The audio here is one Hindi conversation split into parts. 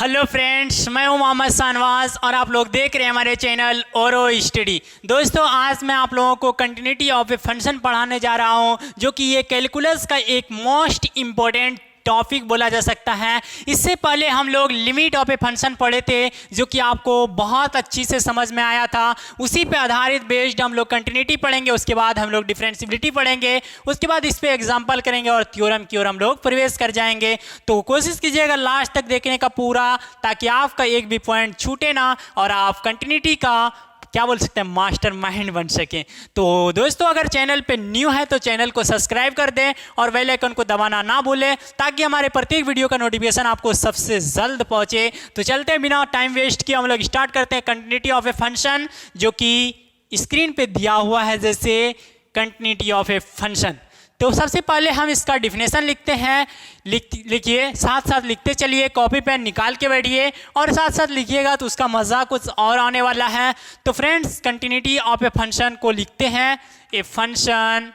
हेलो फ्रेंड्स, मैं हूं मोहम्मद शाहनवाज और आप लोग देख रहे हैं हमारे चैनल ओरो स्टडी। दोस्तों, आज मैं आप लोगों को कंटिन्यूटी ऑफ ए फंक्शन पढ़ाने जा रहा हूं, जो कि ये कैलकुलस का एक मोस्ट इम्पोर्टेंट टॉपिक बोला जा सकता है। इससे पहले हम लोग लिमिट ऑफ ए फंक्शन पढ़े थे, जो कि आपको बहुत अच्छी से समझ में आया था। उसी पे आधारित बेस्ड हम लोग कंटिन्यूटी पढ़ेंगे, उसके बाद हम लोग डिफरेंशियबिलिटी पढ़ेंगे, उसके बाद इस पे एग्जांपल करेंगे और थ्योरम की ओर हम लोग प्रवेश कर जाएंगे। तो कोशिश कीजिएगा लास्ट तक देखने का पूरा, ताकि आपका एक भी पॉइंट छूटे ना और आप कंटिन्यूटी का क्या बोल सकते हैं मास्टर माइंड बन सके। तो दोस्तों, अगर चैनल पे न्यू है तो चैनल को सब्सक्राइब कर दें और बेल आइकन को दबाना ना भूलें, ताकि हमारे प्रत्येक वीडियो का नोटिफिकेशन आपको सबसे जल्द पहुंचे। तो चलते हैं, बिना टाइम वेस्ट किए हम लोग स्टार्ट करते हैं कंटिन्यूटी ऑफ ए फंक्शन, जो कि स्क्रीन पे दिया हुआ है जैसे कंटिन्यूटी ऑफ ए फंक्शन। तो सबसे पहले हम इसका डिफिनेशन लिखते हैं। लिखिए, साथ साथ लिखते चलिए, कॉपी पेन निकाल के बैठिए और साथ साथ लिखिएगा तो उसका मज़ा कुछ और आने वाला है। तो friends, continuity of a function को लिखते हैं। A function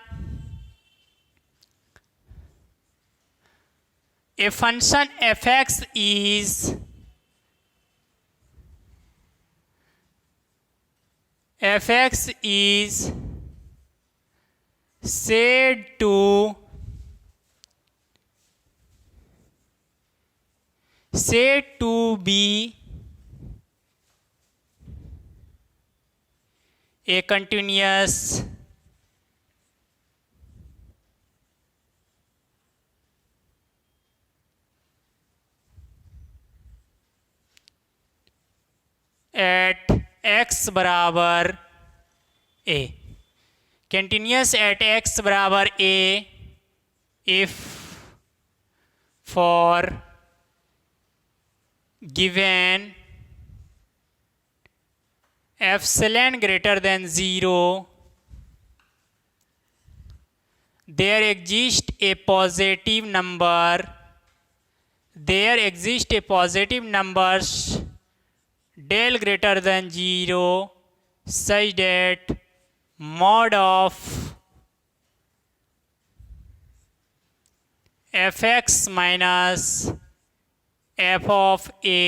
f x is said to be a continuous at x बराबर a। कंटिन्यूस एट x बराबर a if for given epsilon greater than 0 there exists a positive numbers del greater than 0 such that mod of fx minus f of a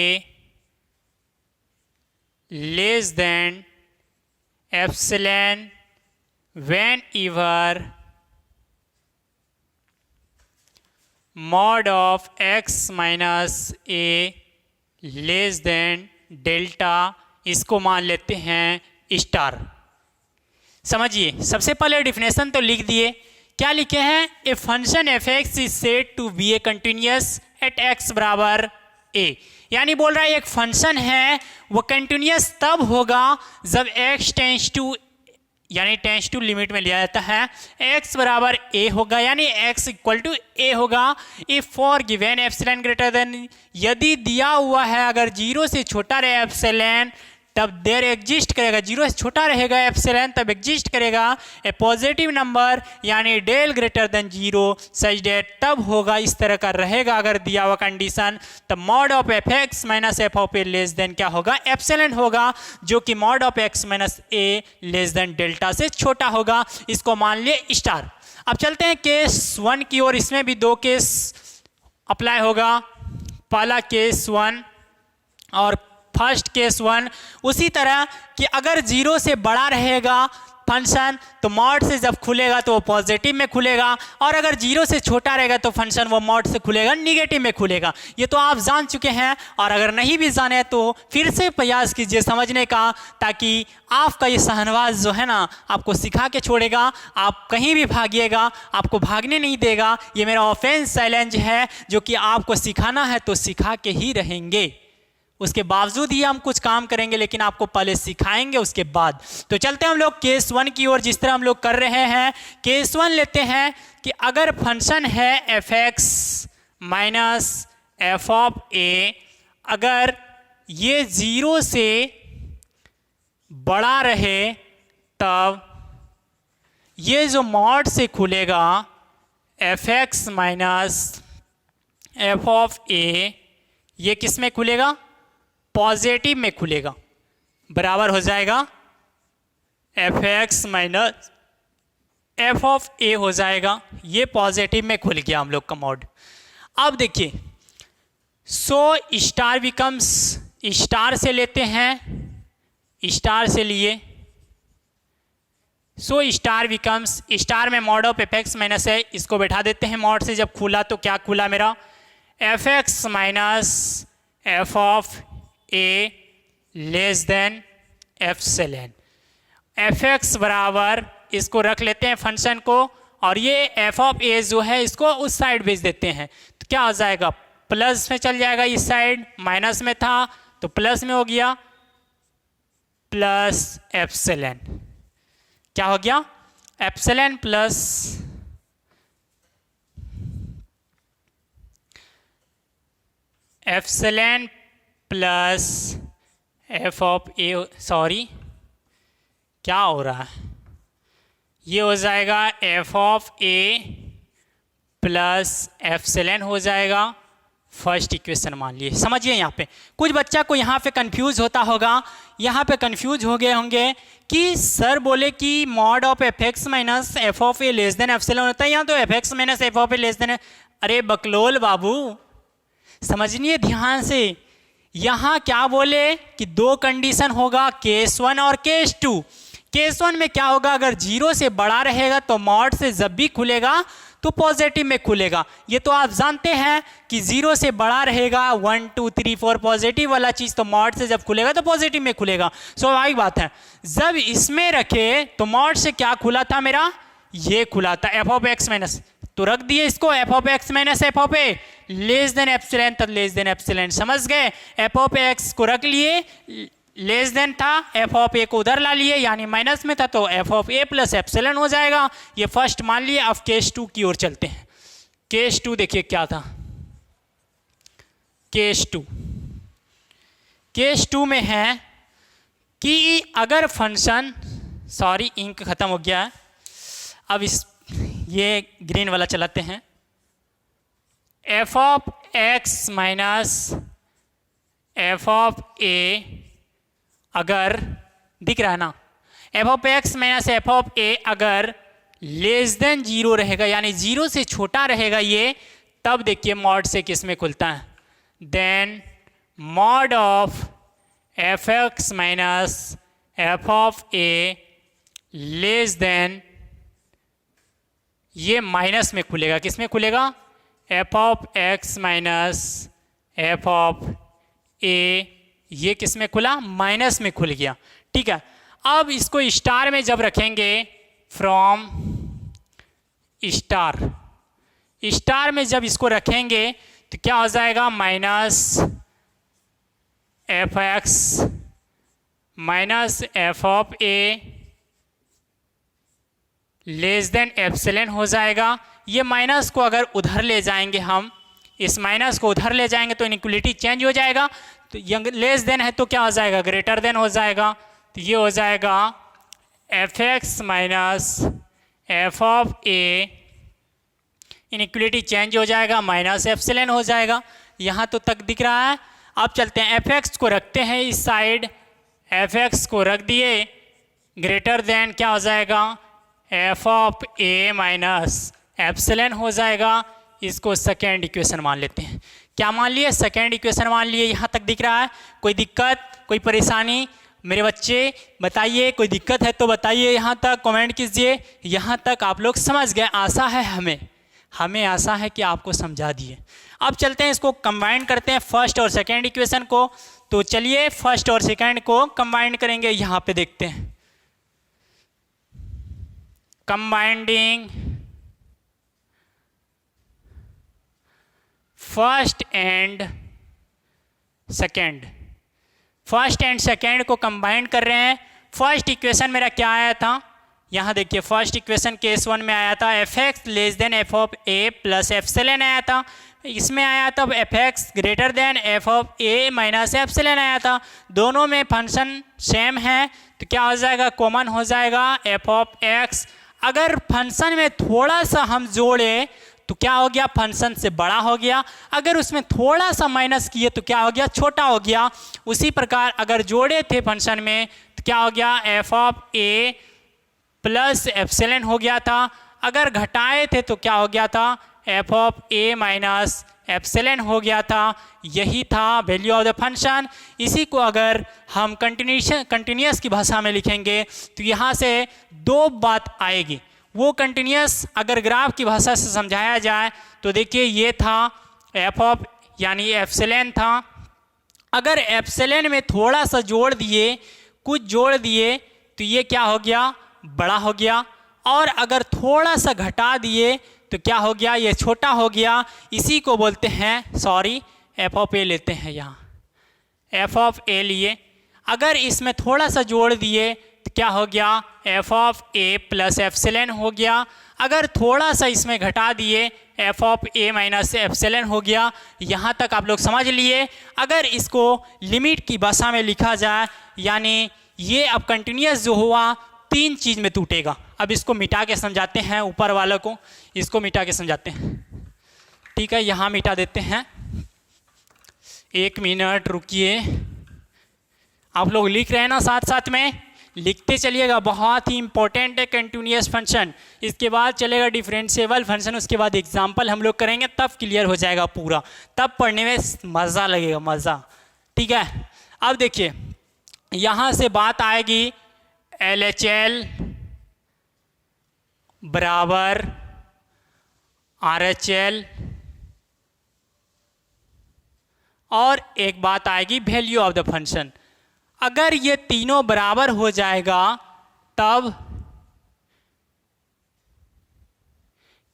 less than epsilon whenever mod of x minus a less than delta. इसको मान लेते हैं स्टार। समझिए, सबसे पहले डिफिनेशन तो लिख दिए। क्या लिखे हैं? A function f x is said to be a continuous at x बराबर ए। यानी बोल रहा है एक फंक्शन है वो कंटिन्यूस तब होगा जब x टेंस टू लिमिट में लिया जाता है, x बराबर a होगा, यानी x इक्वल टू a होगा। If for given epsilon greater than, यदि दिया हुआ है अगर 0 से छोटा रहे एप्सिलॉन तब देर एग्जिस्ट करेगा, 0 से छोटा रहेगा एप्सिलॉन तब एग्जिस्ट करेगा ए पॉजिटिव नंबर, यानी डेल ग्रेटर देन 0 सच डेट तब होगा, इस तरह का रहेगा अगर दिया हुआ कंडीशन। तब mod of F X minus F of A less then क्या होगा? एप्सिलॉन होगा, जो कि mod of X minus A less then delta से छोटा होगा। इसको मान लिए स्टार। अब चलते हैं केस 1 की ओर। इसमें भी 2 केस अप्लाई होगा। पहला केस 1 और फर्स्ट केस 1। उसी तरह कि अगर 0 से बड़ा रहेगा फंक्शन तो मॉड से जब खुलेगा तो वो पॉजिटिव में खुलेगा, और अगर 0 से छोटा रहेगा तो फंक्शन वो मॉड से खुलेगा निगेटिव में खुलेगा। ये तो आप जान चुके हैं, और अगर नहीं भी जाने तो फिर से प्रयास कीजिए समझने का, ताकि आपका ये शाहनवाज जो है ना आपको सिखा के छोड़ेगा। आप कहीं भी भागिएगा, आपको भागने नहीं देगा। ये मेरा ऑफेंस चैलेंज है, जो कि आपको सिखाना है तो सिखा के ही रहेंगे। उसके बावजूद ही हम कुछ काम करेंगे, लेकिन आपको पहले सिखाएंगे उसके बाद। तो चलते हैं हम लोग केस 1 की ओर। जिस तरह हम लोग कर रहे हैं, केस 1 लेते हैं कि अगर फंक्शन है F X minus F of A, अगर ये 0 से बड़ा रहे तब ये जो मॉड से खुलेगा F X minus F of A, ये किस में खुलेगा? पॉजिटिव में खुलेगा। बराबर हो जाएगा F X minus F of A हो जाएगा। ये पॉजिटिव में खुल गया हम लोग का मॉड। अब देखिए, सो स्टार बिकम्स, स्टार से लेते हैं, स्टार से लिए, सो स्टार बिकम्स, स्टार में mod of F X minus है, इसको बैठा देते हैं मॉड से, जब खुला तो क्या खुला मेरा F X minus F of A less then epsilon. F x बराबर, इसको रख लेते हैं फंक्शन को, और ये एफ ऑफ ए जो है इसको उस साइड भेज देते हैं, तो क्या हो जाएगा प्लस में चल जाएगा, इस साइड माइनस में था तो प्लस में हो गया, प्लस एप्सिलॉन, क्या हो गया epsilon plus epsilon plus F of A, sorry क्या हो रहा है, ये हो जाएगा F of A plus epsilon हो जाएगा, फर्स्ट इक्वेशन मान लिए। समझिए यहाँ पे कुछ बच्चा को यहाँ पे कंफ्यूज होता होगा, यहाँ पे कंफ्यूज हो गए होंगे कि सर बोले कि mod of F X minus F of A less then epsilon होता है, यहाँ तो F X minus F of A less then, अरे बकलोल बाबू समझिए ध्यान से, यहाँ क्या बोले कि दो कंडीशन होगा केस 1 और केस 2। केस 1 में क्या होगा, अगर 0 से बड़ा रहेगा तो मॉड से जब भी खुलेगा तो पॉजिटिव में खुलेगा, ये तो आप जानते हैं कि 0 से बड़ा रहेगा 1 2 3 4 पॉजिटिव वाला चीज़, तो मॉड से जब खुलेगा तो पॉजिटिव में खुलेगा, स्वाभाविक बात है। जब इसमें रखे तो मॉड से क्या खुला था मेरा, ये खुला था एफ ऑफ एक्स माइनस, तो रख दिए इसको F of X minus F of A less then epsilon, तब लेस देन एप्सिलॉन, समझ गए। एफ ऑफ एक्स को रख लिए, लेस देन था, एफ ऑफ ए को उधर ला लिए यानी माइनस में था, तो F of A plus epsilon हो जाएगा, ये फर्स्ट मान लिए। अब केस 2 की ओर चलते हैं। केस 2 देखिए क्या था, केस 2, केस 2 में है कि अगर फंक्शन, सॉरी इंक खत्म हो गया है, अब इस ये ग्रीन वाला चलाते हैं, F of X minus F of A अगर दिख रहा है ना, F of X minus F of A अगर लेस देन 0 रहेगा यानी 0 से छोटा रहेगा ये, तब देखिए मॉड से किस में खुलता है, then mod of F X minus F of A less than, ये माइनस में खुलेगा, किस में खुलेगा F of X minus F of A, ये किस में खुला माइनस में खुल गया, ठीक है। अब इसको स्टार में जब रखेंगे, फ्रॉम स्टार, स्टार में जब इसको रखेंगे तो क्या हो जाएगा minus F X minus F of A less then epsilon हो जाएगा। ये माइनस को अगर उधर ले जाएंगे हम, इस माइनस को उधर ले जाएंगे तो इनइक्वलिटी चेंज हो जाएगा, तो यंग लेस देन है तो क्या हो जाएगा ग्रेटर देन हो जाएगा, तो ये हो जाएगा F X minus F of A, inequality change हो जाएगा, माइनस एप्सिलॉन हो जाएगा। यहाँ तो तक दिख रहा है। अब चलते हैं, एफ एक्स को रखते हैं इस साइड, एफ एक्स को रख दिए, ग्रेटर देन क्या हो जाएगा F of A minus epsilon हो जाएगा। इसको सेकेंड इक्वेशन मान लेते हैं। क्या मान लिए, सेकेंड इक्वेशन मान लिए। यहाँ तक दिख रहा है, कोई दिक्कत कोई परेशानी मेरे बच्चे बताइए, कोई दिक्कत है तो बताइए, यहाँ तक कमेंट कीजिए। यहाँ तक आप लोग समझ गए, आशा है हमें आशा है कि आपको समझा दिए। अब चलते हैं, इसको कंबाइन करते हैं फर्स्ट और सेकेंड इक्वेशन को। तो चलिए फर्स्ट और सेकेंड को कंबाइन करेंगे। यहाँ पे देखते हैं, combining first and second, first and second को कंबाइन कर रहे हैं। फर्स्ट इक्वेशन मेरा क्या आया था, यहाँ देखिए फर्स्ट इक्वेशन केस 1 में आया था F x less than F of A plus epsilon आया था। इसमें आया था F x greater than F of A minus epsilon आया था। दोनों में फंक्शन सेम है तो क्या हो जाएगा, कॉमन हो जाएगा एफ ऑफ एक्स। अगर फंक्शन में थोड़ा सा हम जोड़े तो क्या हो गया, फंक्शन से बड़ा हो गया। अगर उसमें थोड़ा सा माइनस किए तो क्या हो गया, छोटा हो गया। उसी प्रकार अगर जोड़े थे फंक्शन में तो क्या हो गया, F of A plus epsilon हो गया था। अगर घटाए थे तो क्या हो गया था, F of A minus epsilon हो गया था, यही था वैल्यू ऑफ द फंक्शन। इसी को अगर हम कंटिन्यूस की भाषा में लिखेंगे तो यहाँ से दो बात आएगी। वो कंटिन्यूस अगर ग्राफ की भाषा से समझाया जाए तो देखिए ये था एफ ऑफ यानी एप्सिलॉन था, अगर एप्सिलॉन में थोड़ा सा जोड़ दिए, कुछ जोड़ दिए तो ये क्या हो गया, बड़ा हो गया, और अगर थोड़ा सा घटा दिए तो क्या हो गया, ये छोटा हो गया। इसी को बोलते हैं, सॉरी एफ ऑफ ए लेते हैं, यहाँ एफ ऑफ ए लिए, अगर इसमें थोड़ा सा जोड़ दिए तो क्या हो गया, F of A plus epsilon हो गया, अगर थोड़ा सा इसमें घटा दिए F of A minus epsilon हो गया। यहाँ तक आप लोग समझ लिए। अगर इसको लिमिट की भाषा में लिखा जाए, यानी ये अब कंटिन्यूस जो हुआ तीन चीज़ में टूटेगा। अब इसको मिटा के समझाते हैं, ऊपर वालों को इसको मिटा के समझाते हैं, ठीक है। यहाँ मिटा देते हैं, एक मिनट रुकिए, आप लोग लिख रहे हैं ना, साथ साथ में लिखते चलिएगा, बहुत ही इंपॉर्टेंट है कंटिन्यूस फंक्शन। इसके बाद चलेगा डिफरेंशिएबल फंक्शन, उसके बाद एग्जाम्पल हम लोग करेंगे, तब क्लियर हो जाएगा पूरा, तब पढ़ने में मज़ा लगेगा, मज़ा, ठीक है। अब देखिए यहाँ से बात आएगी LHL बराबर RHL, और एक बात आएगी वैल्यू ऑफ द फंक्शन। अगर ये तीनों बराबर हो जाएगा तब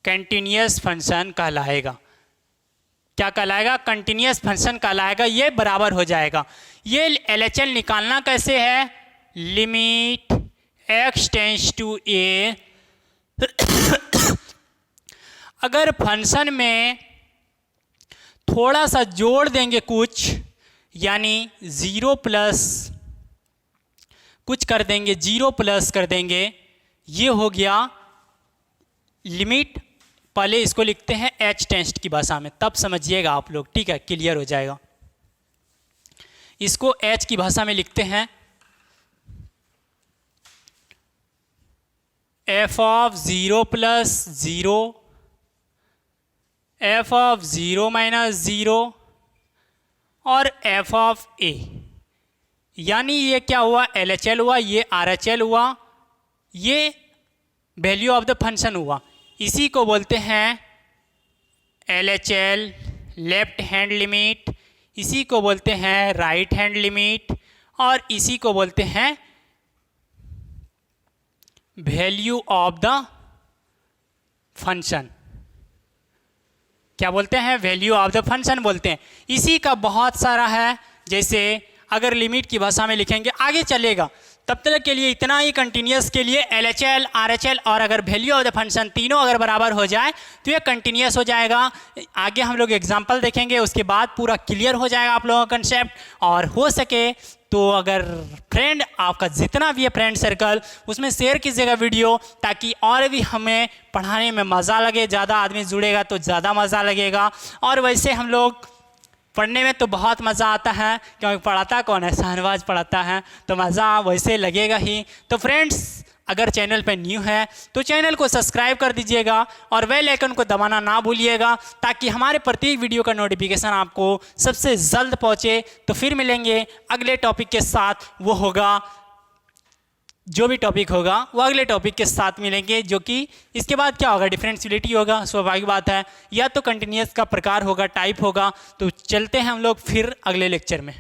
कंटिन्यूस फंक्शन कहलाएगा। क्या कहलाएगा, कंटिन्यूस फंक्शन कहलाएगा, ये बराबर हो जाएगा। ये LHL निकालना कैसे है, limit x tends to a, अगर फंक्शन में थोड़ा सा जोड़ देंगे कुछ, यानी 0 प्लस कुछ कर देंगे, 0 प्लस कर देंगे, ये हो गया लिमिट। पहले इसको लिखते हैं h टेंस की भाषा में, तब समझिएगा आप लोग, ठीक है, क्लियर हो जाएगा। इसको h की भाषा में लिखते हैं f of 0 plus 0, f of 0 minus 0 और f ऑफ a, यानी ये क्या हुआ, LHL हुआ, ये RHL हुआ, ये वैल्यू ऑफ द फंक्शन हुआ। इसी को बोलते हैं LHL लेफ्ट हैंड लिमिट, इसी को बोलते हैं राइट हैंड लिमिट, और इसी को बोलते हैं वैल्यू ऑफ द फंक्शन। क्या बोलते हैं, वैल्यू ऑफ द फंक्शन बोलते हैं। इसी का बहुत सारा है, जैसे अगर लिमिट की भाषा में लिखेंगे, आगे चलेगा, तब तक के लिए इतना ही कंटिन्यूस के लिए LHL RHL, और अगर वैल्यू ऑफ द फंक्शन तीनों अगर बराबर हो जाए तो ये कंटिन्यूस हो जाएगा। आगे हम लोग एग्जांपल देखेंगे, उसके बाद पूरा क्लियर हो जाएगा आप लोगों का कंसेप्ट। और हो सके तो अगर फ्रेंड आपका जितना भी है फ्रेंड सर्कल, उसमें शेयर कीजिएगा वीडियो, ताकि और भी हमें पढ़ाने में मज़ा लगे, ज़्यादा आदमी जुड़ेगा तो ज़्यादा मज़ा लगेगा। और वैसे हम लोग पढ़ने में तो बहुत मज़ा आता है, क्योंकि पढ़ाता कौन है, शाहनवाज पढ़ाता है, तो मज़ा वैसे लगेगा ही। तो फ्रेंड्स अगर चैनल पर न्यू है तो चैनल को सब्सक्राइब कर दीजिएगा और बेल आइकन को दबाना ना भूलिएगा, ताकि हमारे प्रत्येक वीडियो का नोटिफिकेशन आपको सबसे जल्द पहुँचे। तो फिर मिलेंगे अगले टॉपिक के साथ, वो होगा जो भी टॉपिक होगा वो अगले टॉपिक के साथ मिलेंगे, जो कि इसके बाद क्या होगा, डिफरेंशियलिटी होगा, स्वाभाविक बात है, या तो कंटिन्यूस का प्रकार होगा, टाइप होगा। तो चलते हैं हम लोग फिर अगले लेक्चर में।